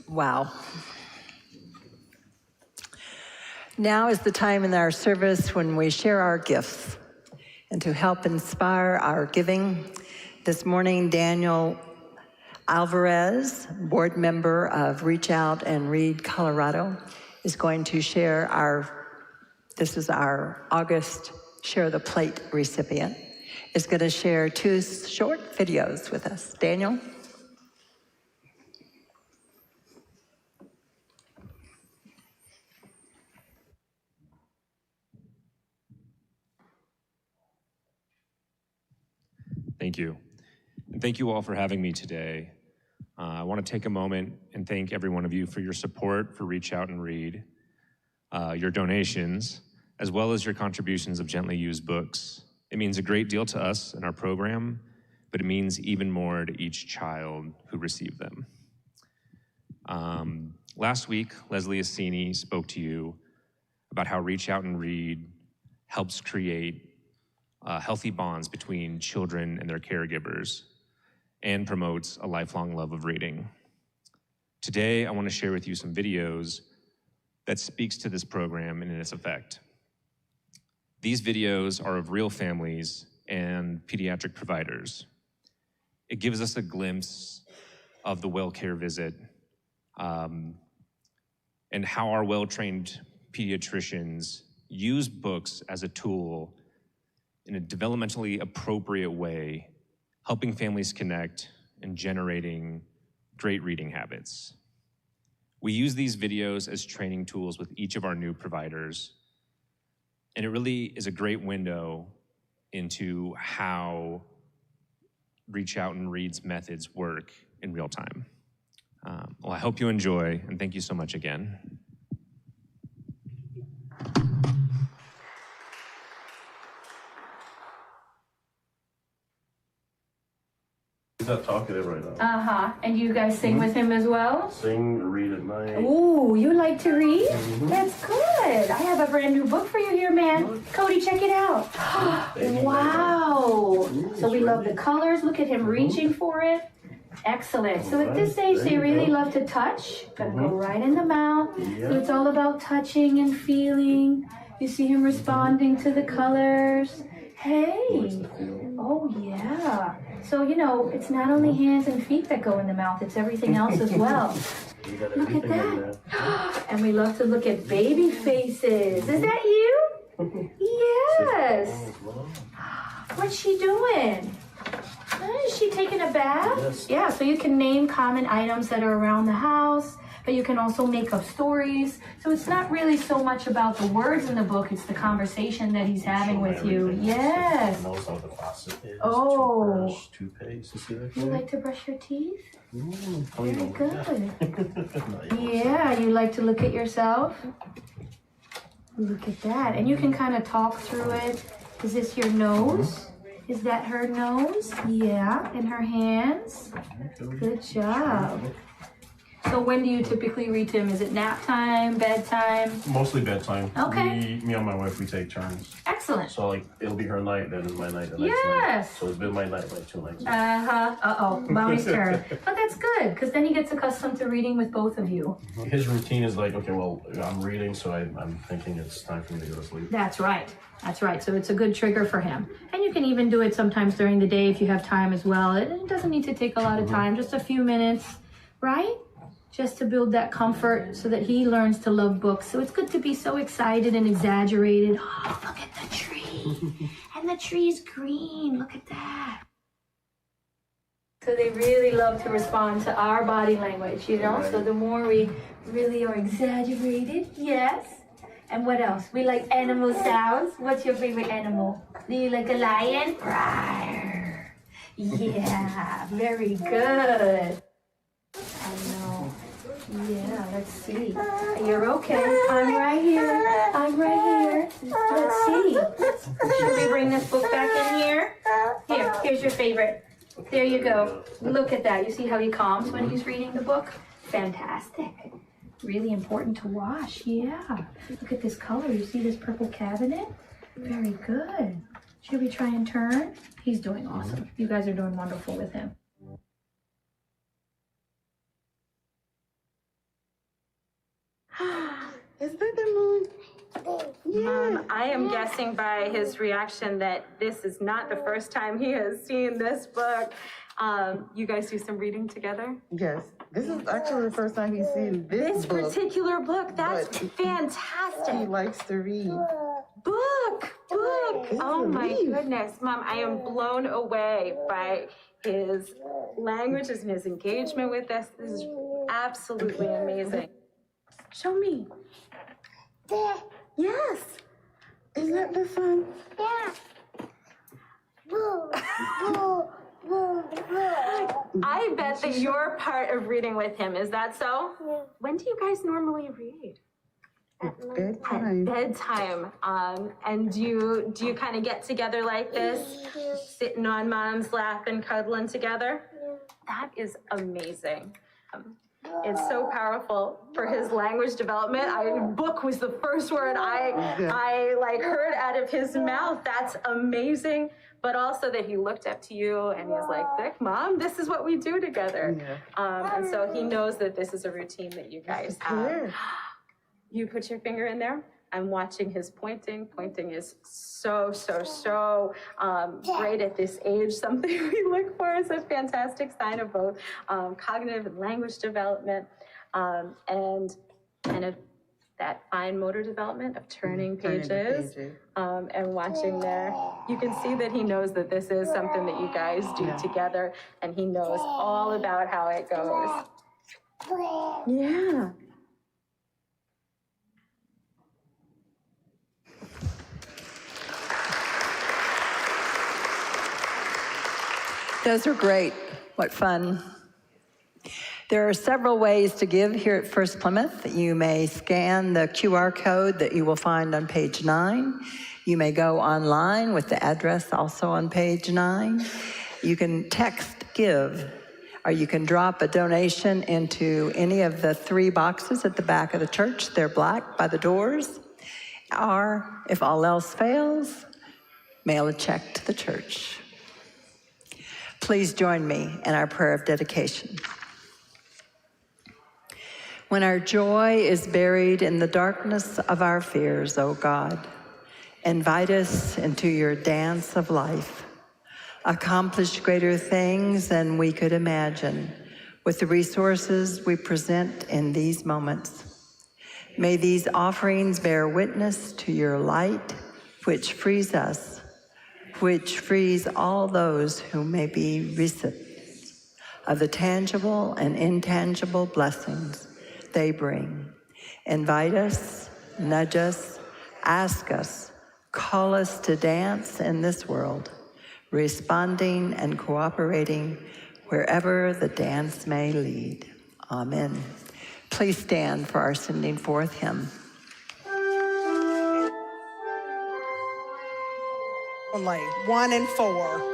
Wow. Now is the time in our service when we share our gifts. And to help inspire our giving, this morning Daniel Alvarez, board member of Reach Out and Read Colorado, is going to share this is our August Share the Plate recipient, is going to share 2 short videos with us. Daniel? Thank you. And thank you all for having me today. I want to take a moment and thank every one of you for your support for Reach Out and Read, your donations, as well as your contributions of gently used books. It means a great deal to us and our program, but it means even more to each child who received them. Last week, Leslie Assini spoke to you about how Reach Out and Read helps create healthy bonds between children and their caregivers and promotes a lifelong love of reading. Today, I want to share with you some videos that speaks to this program and its effect. These videos are of real families and pediatric providers. It gives us a glimpse of the WellCare visit and how our well-trained pediatricians use books as a tool in a developmentally appropriate way, helping families connect and generating great reading habits. We use these videos as training tools with each of our new providers, and it really is a great window into how Reach Out and Read's methods work in real time. Well, I hope you enjoy, and thank you so much again. He's not talkative right now. And you guys sing with him as well? Sing, read at night. Ooh, you like to read? That's good. I have a brand new book for you here, man. Cody, check it out. Wow. So we love the colors. Look at him reaching for it. Excellent. So at this age, they really love to touch. Gonna go right in the mouth. So it's all about touching and feeling. You see him responding to the colors. Hey. Oh, yeah. So, you know, it's not only hands and feet that go in the mouth, it's everything else as well. Look at that. And we love to look at baby faces. Is that you? Yes. What's she doing? Is she taking a bath? Yes. Yeah, so you can name common items that are around the house, but you can also make up stories. So it's not really so much about the words in the book, it's the conversation that he's having with you. Yes. Knows how the faucet is. Oh. Toothbrush, toothpaste. You see that? You like to brush your teeth? Very Very good. Nice. Yeah, you like to look at yourself? Look at that. And you can kind of talk through it. Is this your nose? Is that her nose? Yeah. And her hands? Good job. So when do you typically read to him? Is it nap time, bedtime? Mostly bedtime. Okay. Me and my wife, we take turns. Excellent. So like, it'll be her night, then it's my night the next Yes. night. So it's been my night like 2 nights. Uh-oh, mommy's turn. But that's good, because then he gets accustomed to reading with both of you. His routine is like, okay, well, I'm reading, so I'm thinking it's time for me to go to sleep. That's right. That's right. So it's a good trigger for him. And you can even do it sometimes during the day if you have time as well. It doesn't need to take a lot of time, just a few minutes, right? Just to build that comfort so that he learns to love books. So it's good to be so excited and exaggerated. Oh, look at the tree. And the tree's green. Look at that. So they really love to respond to our body language, you know? So the more we really are exaggerated, yes. And what else? We like animal sounds. What's your favorite animal? Do you like a lion? Rawr. Yeah, very good. I know. Yeah, let's see. You're okay. I'm right here. I'm right here. Let's see. Should we bring this book back in here? Here's your favorite. There you go. Look at that. You see how he calms when he's reading the book? Fantastic. Really important to wash. Yeah. Look at this color. You see this purple cabinet? Very good. Should we try and turn? He's doing awesome. You guys are doing wonderful with him. Is that the moon? I am guessing by his reaction that this is not the first time he has seen this book. You guys do some reading together? Yes. This is actually the first time he's seen this book. Particular book. That's But fantastic. He likes to read. Book. Oh my goodness, Mom, I am blown away by his languages and his engagement with this. This is absolutely amazing. Show me. Yes. Is that the sun? I bet that you're part of reading with him. Is that so? When do you guys normally read? Bedtime. At bedtime. And do you kind of get together like this, sitting on Mom's lap and cuddling together? That is amazing. It's so powerful for his language development. Book was the first word I like heard out of his mouth. That's amazing. But also that he looked up to you and he's like, "Look, Mom, this is what we do together." And so he knows that this is a routine that you guys have. You put your finger in there. I'm watching his pointing. Pointing is so great at this age. Something we look for is a fantastic sign of both cognitive and language development, and kind of that fine motor development of turning pages and watching there. You can see that he knows that this is something that you guys do together, and he knows all about how it goes. Yeah. Those are great. What fun. There are several ways to give here at First Plymouth. You may scan the QR code that you will find on page 9. You may go online with the address also on page 9. You can text GIVE, or you can drop a donation into any of the 3 boxes at the back of the church. They're black by the doors. Or, if all else fails, mail a check to the church. Please join me in our prayer of dedication. When our joy is buried in the darkness of our fears, O God, invite us into your dance of life. Accomplish greater things than we could imagine with the resources we present in these moments. May these offerings bear witness to your light, which frees us, which frees all those who may be recipients of the tangible and intangible blessings they bring. Invite us, nudge us, ask us, call us to dance in this world, responding and cooperating wherever the dance may lead. Amen. Please stand for our sending forth hymn. Only 1 and 4.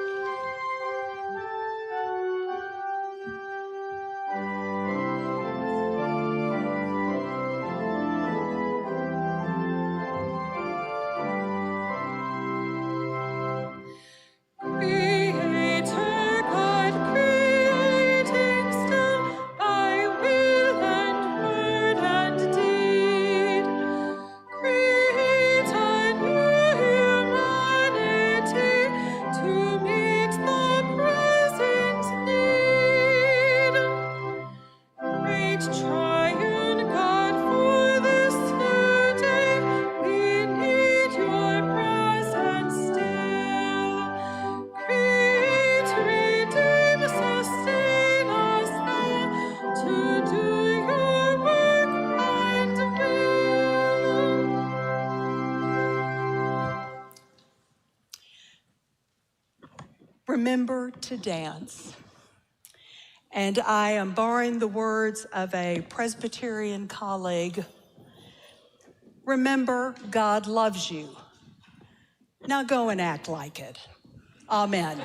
Remember to dance. And I am borrowing the words of a Presbyterian colleague. Remember, God loves you. Now go and act like it. Amen.